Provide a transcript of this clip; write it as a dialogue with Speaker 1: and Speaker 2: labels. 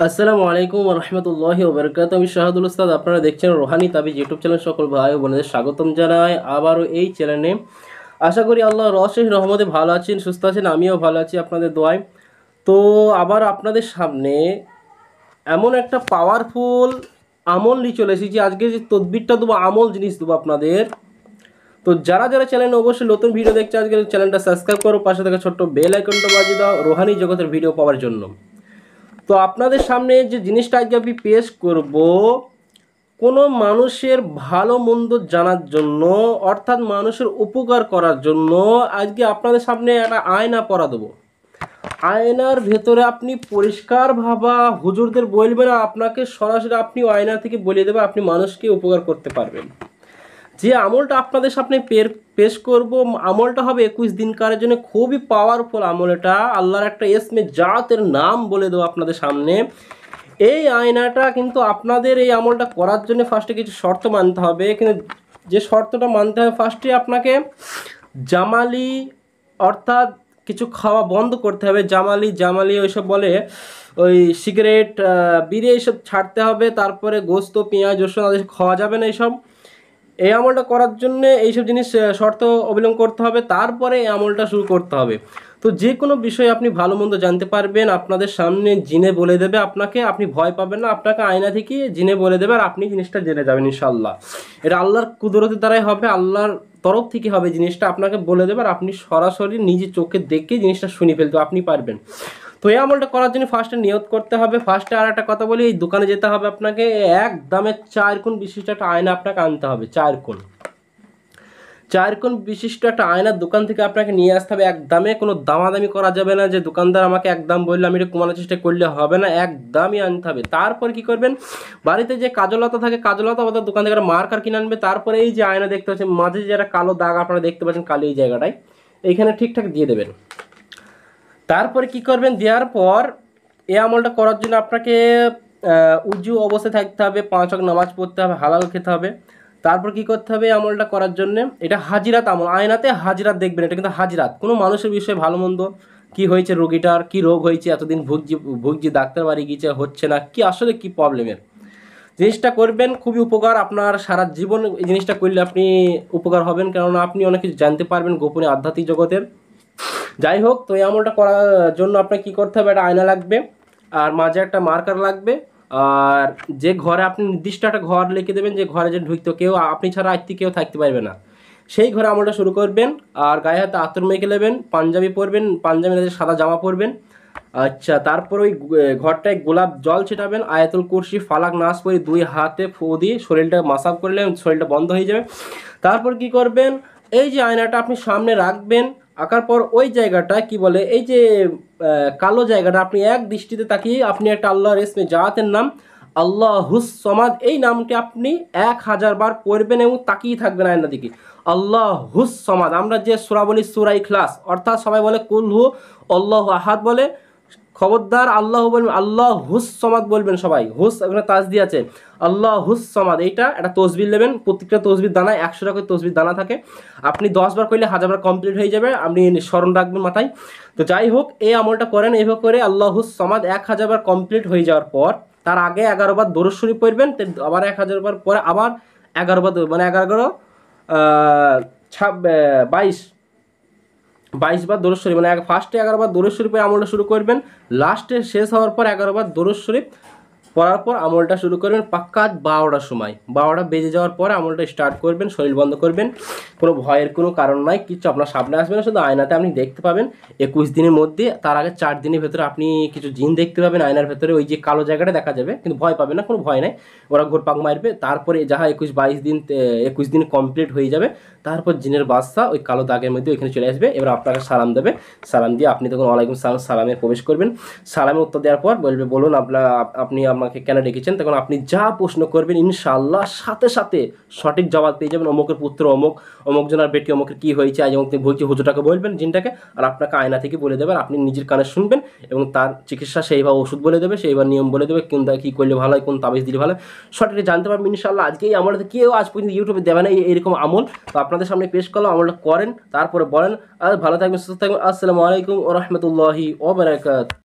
Speaker 1: আসসালামু আলাইকুম ওয়া রাহমাতুল্লাহি ওয়া বারাকাতুহু। আমি শাহাদুল উস্তাদ, আপনারা দেখছেন রোহানি তাবিজ ইউটিউব চ্যানেল। সকল ভাই ও বোনেদের স্বাগতম জানাই আবারও এই চ্যানেলে। আশা করি আল্লাহর অশেষ রহমতে ভালো আছেন, সুস্থ আছেন, আমিও ভালো আছি আপনাদের দোয়ায়। তো আবার আপনাদের সামনে এমন একটা পাওয়ারফুল আমল নিয়ে চলে এসেছি। আজকে যে তদবিরটা দেবো, আমল জিনিস দেবো আপনাদের। তো যারা যারা চ্যানেলে অবশ্যই নতুন ভিডিও দেখছে, আজকে চ্যানেলটা সাবস্ক্রাইব করো, পাশে থাকা ছোট্ট বেল আইকনটা বাজিয়ে দাও রোহানি জগতের ভিডিও পাওয়ার জন্য। তো আপনাদের সামনে যে জিনিসটা আজকে আমি পেশ করব, কোনো মানুষের ভালো মন্দ জানার জন্য, অর্থাৎ মানুষের উপকার করার জন্য আজকে আপনাদের সামনে একটা আয়না পরা দেবো। আয়নার ভেতরে আপনি পরিষ্কার ভাবা হুজুরদের বলবেন, আর আপনাকে সরাসরি আপনি আয়না থেকে বলে দেবে, আপনি মানুষকে উপকার করতে পারবেন। যে আমলটা আপনাদের সামনে পেশ করব, আমলটা হবে 21 দিনকারের জন্য। খুবই পাওয়ারফুল আমল এটা। আল্লাহর একটা ইসমে জাতের নাম বলে দেবো আপনাদের সামনে। এই আয়নাটা কিন্তু আপনাদের এই আমলটা করার জন্য ফার্স্টে কিছু শর্ত মানতে হবে। কিন্তু যে শর্তটা মানতে হবে, ফার্স্টে আপনাকে জামালি অর্থাৎ কিছু খাওয়া বন্ধ করতে হবে। জামালি ওইসব বলে, ওই সিগারেট, বিড়ি এইসব ছাড়তে হবে। তারপরে গোস্ত, পেঁয়াজ, রসুন আদি খাওয়া যাবে না এইসব। এই আমলটা করার জন্য এইসব জিনিস শর্ত অবলম্বন করতে হবে, তারপরে এই আমলটা শুরু করতে হবে। তো যে কোনো বিষয়ে আপনি ভালো মন্দ জানতে পারবেন। আপনাদের সামনে জিনে বলে দেবে আপনাকে, আপনি ভয় পাবেন না। আপনাকে আয়না থেকে জিনে বলে দেবে আর আপনি জিনিসটা জেনে যাবেন ইনশাআল্লাহ। এটা আল্লাহর কুদরতের দ্বারাই হবে, আল্লাহর তরফ থেকে হবে। জিনিসটা আপনাকে বলে দেবে আর আপনি সরাসরি নিজে চোখে দেখে জিনিসটা শুনে ফেলতে আপনি পারবেন। তো এই আমলটা করার জন্য ফার্স্টে নিয়ত করতে হবে। ফার্স্টে আর একটা কথা বলি, এই দোকানে যেতে হবে আপনাকে। এক দামে 4 কোণ বিশিষ্ট একটা আয়না আপনাকে আনতে হবে। 4 কোণ বিশিষ্ট একটা আয়নার দোকান থেকে আপনাকে নিয়ে আসতে হবে এক দামে। কোনো দামাদামি করা যাবে না, যে দোকানদার আমাকে এক দাম বললে আমি এটা কমানোর চেষ্টা করলে হবে না, এক দামই আনতে হবে। তারপর কি করবেন, বাড়িতে যে কাজলতা থাকে, কাজলতা ওদের দোকান থেকে মার্কার কিনে আনবে। তারপরে এই যে আয়না দেখতে পাচ্ছেন মাঝে যে একটা কালো দাগ আপনারা দেখতে পাচ্ছেন, কালো এই জায়গাটায়, এইখানে ঠিকঠাক দিয়ে দেবেন। তারপরে কি করবেন, দেওয়ার পর এই আমলটা করার জন্য আপনাকে উজু অবস্থায় থাকতে হবে, 5 ওয়াক্ত নামাজ পড়তে হবে, হালাল খেতে হবে। তারপর কি করতে হবে এই আমলটা করার জন্য, এটা হাজিরাত আমল। আয়নাতে হাজিরাত দেখবেন, এটা কিন্তু হাজিরাত। কোনো মানুষের বিষয়ে ভালো মন্দ, কী হয়েছে রোগীটার, কী রোগ হয়েছে, এতদিন ভুগছি ডাক্তার বাড়ি গিয়েছে, হচ্ছে না, কি আসলে কি প্রবলেমের জিনিসটা করবেন। খুবই উপকার আপনার সারা জীবন। এই জিনিসটা করলে আপনি উপকার হবেন, কেননা আপনি অনেক কিছু জানতে পারবেন গোপনে আধ্যাত্মিক জগতের। যাই হোক, তো এই আমলটা করার জন্য আপনাকে কী করতে হবে, একটা আয়না লাগবে আর মাঝে একটা মার্কার লাগবে। আর যে ঘরে আপনি নির্দিষ্ট একটা ঘর লিখে দেবেন, যে ঘরে যে ঢুকতে কেউ আপনি ছাড়া আজকে কেউ থাকতে পারবে না, সেই ঘরে আমলটা শুরু করবেন। আর গায়ে হাতে আতর মেখে নেবেন, পাঞ্জাবি পরবেন, পাঞ্জাবি না সাদা জামা পরবেন। আচ্ছা, তারপর ওই ঘরটায় গোলাপ জল ছিটাবেন, আয়াতুল কুরসি, ফালাক, নাস পরে 2 হাতে ফু দিয়ে শরীরটা মাসাজ করলেন, শরীরটা বন্ধ হয়ে যাবে। তারপর কি করবেন, এই যে আয়নাটা আপনি সামনে রাখবেন। আঁকার পর ওই জায়গাটা কি বলে, এই যে কালো জায়গাটা আপনি এক দৃষ্টিতে তাকিয়ে আপনি একটা আল্লাহর ইসমে জাতের নাম আল্লাহুস সমাদ, এই নামটি আপনি 1000 বার পড়বেন এবং তাকিয়ে থাকবেন আয়না দিকে। আল্লাহুস সমাদ, আমরা যে সূরা বলি সূরা ইখলাস, অর্থাৎ সবাই বলে কুল হু আল্লাহু আহাদ বলে, খবরদার আল্লাহ বলবেন, আল্লাহ হুস সমাদ বলবেন সবাই। হুস এখানে তাজ দিয়ে আছে, আল্লাহ হুস সমাদ। এইটা একটা তসবির নেবেন, প্রত্যেকটা তসবির দানায় 100 টাকা তসবির দানা থাকে। আপনি 10 বার করলে 1000 বার কমপ্লিট হয়ে যাবে, আপনি স্মরণ রাখবেন মাথায়। তো যাই হোক, এই আমলটা করেন এইভাবে করে। আল্লাহ হুস সমাদ 1000 বার কমপ্লিট হয়ে যাওয়ার পর তার আগে 11 বার দরুদ শরীফ পড়বেন, আবার 1000 বার পরে আবার 11 বার, মানে 11 22 বার দরুদ শরীফ, মানে ফার্স্টে 11 বার দরুদ শরীফের আমলটা শুরু করবেন। লাস্টে শেষ হওয়ার পর 11 বার দরুদ শরীফ পড়ার পর আমলটা শুরু করবেন। পাক্কা 12টার সময়, 12টা বেজে যাওয়ার পরে আমলটা স্টার্ট করবেন, শরীর বন্ধ করবেন। কোনো ভয়ের কোনো কারণ নাই, কিছু আপনার সামনে আসবে না, শুধু আয়নাতে আপনি দেখতে পাবেন 21 দিনের মধ্যে। তার আগে 4 দিনের ভেতরে আপনি কিছু জিন দেখতে পাবেন আয়নার ভেতরে, ওই যে কালো জায়গাটা দেখা যাবে, কিন্তু ভয় পাবেন না, কোনো ভয় নাই, ওরা ঘুরপাক মারবে। তারপরে যাহা 21 দিন কমপ্লিট হয়ে যাবে, তারপর জিনের বাদশা ওই কালো দাগের মধ্যে ওইখানে চলে আসবে। এবার আপনাকে সালাম দেবে, সালাম দিয়ে আপনি তখন ওয়ালাইকুম সালাম সালামে প্রবেশ করবেন। সালামের উত্তর দেওয়ার পর বলবে, বলুন আপনি আমাকে কেন ডেকেছেন। তখন আপনি যা প্রশ্ন করবেন ইনশাআল্লাহ সাথে সাথে সঠিক জবাব পেয়ে যাবেন। অমুকের পুত্র অমুক, অমুক জনের বেটি অমুকের কী হয়েছে আজ অমুক বলছি, হুজুরটাকে বলবেন জিনটাকে, আর আপনাকে আয়না থেকে বলে দেবেন। আপনি নিজের কানে শুনবেন এবং তার চিকিৎসা সেইভাবে ওষুধ বলে দেবে, সেইভাবে নিয়ম বলে দেবে, কোনটা কী করলে ভালো হয়, কোন তাবিজ দিলে ভালো হয়, সঠিক জানতে পারবেন ইনশাআল্লাহ। আজকেই আমলটা কেউ আজ পর্যন্ত ইউটিউবে দেবে না এরকম আমল। তো আপনাদের সামনে পেশ করলাম, আমলটা করেন, তারপরে বলেন। আর ভালো থাকবেন, সুস্থ থাকবেন। আসসালামু আলাইকুম ওয়া রাহমাতুল্লাহি ওয়া বারাকাতুহু।